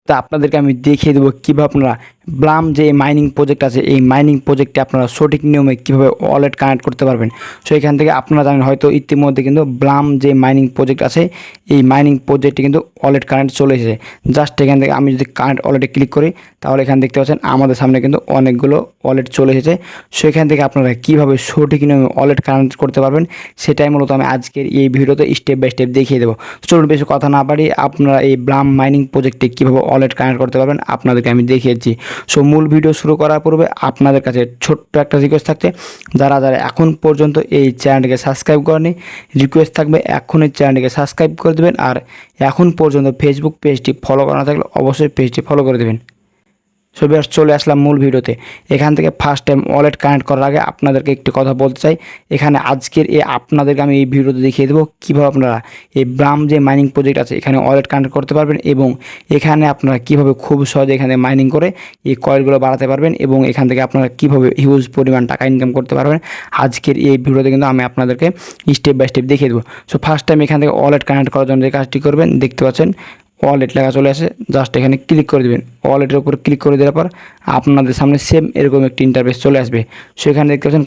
তো আপনাদেরকে আমি দেখিয়ে দেবো কীভাবে আপনারা ব্লাম যে মাইনিং প্রজেক্ট আছে এই মাইনিং প্রজেক্টে আপনারা সঠিক নিয়মে কীভাবে ওয়ালেট কানেক্ট করতে পারবেন। সো এখান থেকে আপনারা জানেন হয়তো ইতিমধ্যে কিন্তু ব্লাম যে মাইনিং প্রজেক্ট আছে এই মাইনিং প্রজেক্টে কিন্তু ওয়ালেট কানেক্ট চলে এসেছে। জাস্ট এখান থেকে আমি যদি কানেক্ট ওয়ালেটে ক্লিক করি তাহলে এখানে দেখতে পাচ্ছেন আমাদের সামনে কিন্তু অনেকগুলো ওয়ালেট চলে এসেছে। সো এখান থেকে আপনারা কীভাবে সঠিক নিয়মে ওয়ালেট কানেক্ট করতে পারবেন সেটাই মূলত আমি আজকের এই ভিডিওতে স্টেপ বাই স্টেপ দেখিয়ে দেবো। চলুন বেশি কথা না বাড়িয়ে আপনারা এই ব্লাম মাইনিং প্রজেক্টে কীভাবে ওয়ালেট কানেক্ট করতে পারবেন আপনাদেরকে আমি দেখিয়েছি। সো মূল ভিডিও শুরু করার পূর্বে আপনাদের কাছে ছোট্ট একটা রিকোয়েস্ট থাকছে, যারা যারা এখন পর্যন্ত এই চ্যানেলটিকে সাবস্ক্রাইব করেনি রিকোয়েস্ট থাকবে এখনই চ্যানেলটিকে সাবস্ক্রাইব করে দেবেন। আর এখন পর্যন্ত ফেসবুক পেজটি ফলো করা না থাকলে অবশ্যই পেজটি ফলো করে দেবেন। সো ভিউয়ার্স চলে আসলাম মূল ভিডিওতে। এখান থেকে ফার্স্ট টাইম ওয়ালেট কানেক্ট করার আগে আপনাদেরকে একটি কথা বলতে চাই। এখানে আজকের আপনাদেরকে আমি এই ভিডিওতে দেখিয়ে দেবো কীভাবে আপনারা এই ব্লাম যে মাইনিং প্রজেক্ট আছে এখানে ওয়ালেট কানেক্ট করতে পারবেন এবং এখানে আপনারা কীভাবে খুব সহজে এখানে মাইনিং করে এই কয়েনগুলো বাড়াতে পারবেন এবং এখান থেকে আপনারা কীভাবে হিউজ পরিমাণ টাকা ইনকাম করতে পারবেন আজকের এই ভিডিওতে কিন্তু আমি আপনাদেরকে স্টেপ বাই স্টেপ দেখিয়ে দেবো। সো ফার্স্ট টাইম এখান থেকে ওয়ালেট কানেক্ট করার জন্য যে কাজটি করবেন দেখতে পাচ্ছেন ওয়ালেট লেখা চলে আসে, জাস্ট এখানে ক্লিক করে দেবেন। ওয়ালেটের উপর ক্লিক করে দেওয়ার পর আপনাদের সামনে সেম এরকম একটি ইন্টারফেস চলে আসবে। সেখানে দেখতে পাচ্ছেন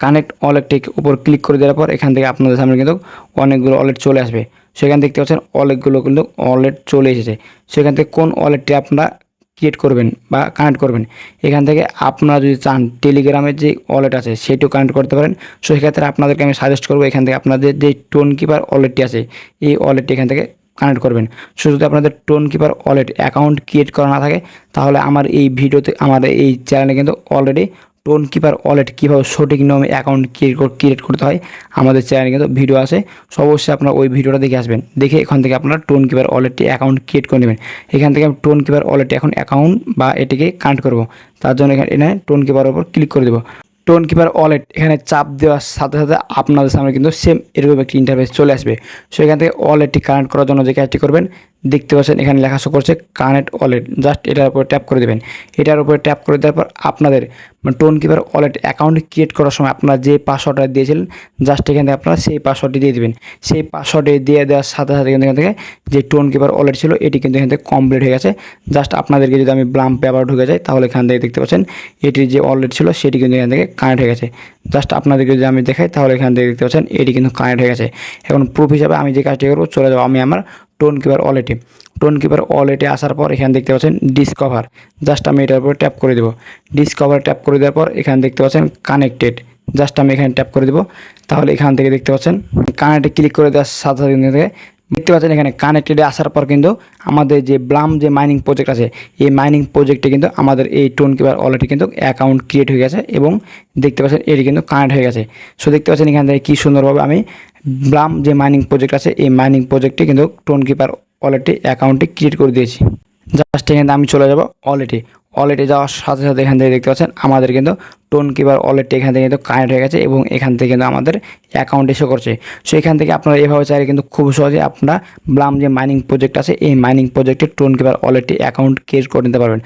কানেক্ট ওয়ালেটের উপর ক্লিক করে দেওয়ার পর এখান থেকে আপনাদের সামনে কিন্তু অনেকগুলো ওয়ালেট চলে আসবে। সেখানে দেখতে পাচ্ছেন অনেকগুলো কিন্তু ওয়ালেট চলে এসেছে। সেখান থেকে কোন ওয়ালেটটি আপনারা ক্রিয়েট করবেন বা কানেক্ট করবেন এখান থেকে আপনারা যদি চান টেলিগ্রামের যে ওয়ালেট আছে সেটিও কানেক্ট করতে পারেন। সো সেক্ষেত্রে আপনাদেরকে আমি সাজেস্ট করবো এখান থেকে আপনাদের যে টোন কিপার ওয়ালেটটি আছে এই ওয়ালেটটি এখান থেকে কানেক্ট করবেন। সো যদি আপনাদের tone keeper wallet account create করা না থাকে তাহলে আমার এই ভিডিওতে আমার এই চ্যানেলে কিন্তু অলরেডি টোন কিপার ওয়ালেট কীভাবে সঠিক নিয়মে অ্যাকাউন্ট ক্রিয়েট করতে হয় আমাদের চ্যানেলে কিন্তু ভিডিও আছে। সো অবশ্যই আপনারা ওই ভিডিওটা দেখে আসবেন, দেখে এখান থেকে আপনারা টোন কিপার ওয়ালেটটি অ্যাকাউন্ট ক্রিয়েট করে নেবেন। এখান থেকে আমি টোন কিপার ওয়ালেটে এখন অ্যাকাউন্ট বা এটিকে কানেক্ট করব, তার জন্য এখানে টোন কিপারের উপর ক্লিক করে দেবো। টোন কিপার ওয়ালেট এখানে চাপ দেওয়ার সাথে সাথে আপনাদের সামনে কিন্তু সেম এরকম একটি ইন্টারফেস চলে আসবে। সো এখান থেকে ওয়ালেটটি কানেক্ট করার জন্য যে কাজটি করবেন দেখতে পাচ্ছেন এখানে লেখা শো করছে কানেক্ট ওয়ালেট, জাস্ট এটার উপরে ট্যাপ করে দেবেন। এটার উপরে ট্যাপ করে দেওয়ার পর আপনাদের tone keeper wallet account create করার সময় আপনারা যে পাসওয়ার্ডটা দিয়েছিলেন জাস্ট এখান থেকে আপনারা সেই পাসওয়ার্ডটি দিয়ে দেবেন। সেই পাসওয়ার্ডে দিয়ে দেওয়ার সাথে সাথে কিন্তু এখান থেকে যে টোন কিপার ওয়ালেট ছিল এটি কিন্তু এখান থেকে কমপ্লিট হয়ে গেছে। জাস্ট আপনাদেরকে যদি আমি ব্লাম পেপার ঢুকে যাই তাহলে এখান থেকে দেখতে পাচ্ছেন এটির যে ওয়ালেট ছিল সেটি কিন্তু এখান থেকে কানেক্ট হয়ে গেছে। জাস্ট আপনাদেরকে যদি আমি দেখাই তাহলে এখান থেকে দেখতে পাচ্ছেন এটি কিন্তু কানেক্ট হয়ে গেছে। এখন প্রুফ হিসাবে আমি যে কাজটি করবো চলে যাবো আমি আমার টোন কিপার ওয়ালেটে। টোন কিপার ওয়ালেটে আসার পর এখানে দেখতে পাচ্ছেন ডিসকভার, জাস্ট আমি এটার উপরে ট্যাপ করে দেবো। ডিসকভার ট্যাপ করে দেওয়ার পর এখানে দেখতে পাচ্ছেন কানেক্টেড, জাস্ট আমি এখানে ট্যাপ করে দেবো। তাহলে এখান থেকে দেখতে পাচ্ছেন কানেক্টে ক্লিক করে দেওয়ার সাথে সাথে দেখতে পাচ্ছেন এখানে কানেক্টেডে আসার পর কিন্তু আমাদের যে ব্লাম যে মাইনিং প্রজেক্ট আছে এই মাইনিং প্রজেক্টে কিন্তু আমাদের এই টোন কিপার ওয়ালেটে কিন্তু অ্যাকাউন্ট ক্রিয়েট হয়ে গেছে এবং দেখতে পাচ্ছেন এটি কিন্তু কানেক্ট হয়ে গেছে। সো দেখতে পাচ্ছেন এখান থেকে কী সুন্দরভাবে আমি ব্লাম যে মাইনিং প্রজেক্ট আছে এই মাইনিং প্রজেক্টে কিন্তু টোন কিপার ওয়ালেটে অ্যাকাউন্টটি ক্রিয়েট করে দিয়েছি। জাস্ট এখানে আমি চলে যাব ওয়ালেটে যাওয়ার সাথে সাথে এখান থেকে দেখতে পাচ্ছেন আমাদের কিন্তু টোন কিপার ওয়ালেটটি এখান থেকে কিন্তু কানেক্ট হয়ে গেছে এবং এখান থেকে কিন্তু আমাদের অ্যাকাউন্টে শো করছে। সো এখান থেকে আপনারা এভাবে চাইলে কিন্তু খুব সহজে আপনারা ব্লাম যে মাইনিং প্রজেক্ট আছে এই মাইনিং প্রজেক্টে টোন কিপার ওয়ালেটটি অ্যাকাউন্ট ক্রিয়েট করে নিতে পারবেন।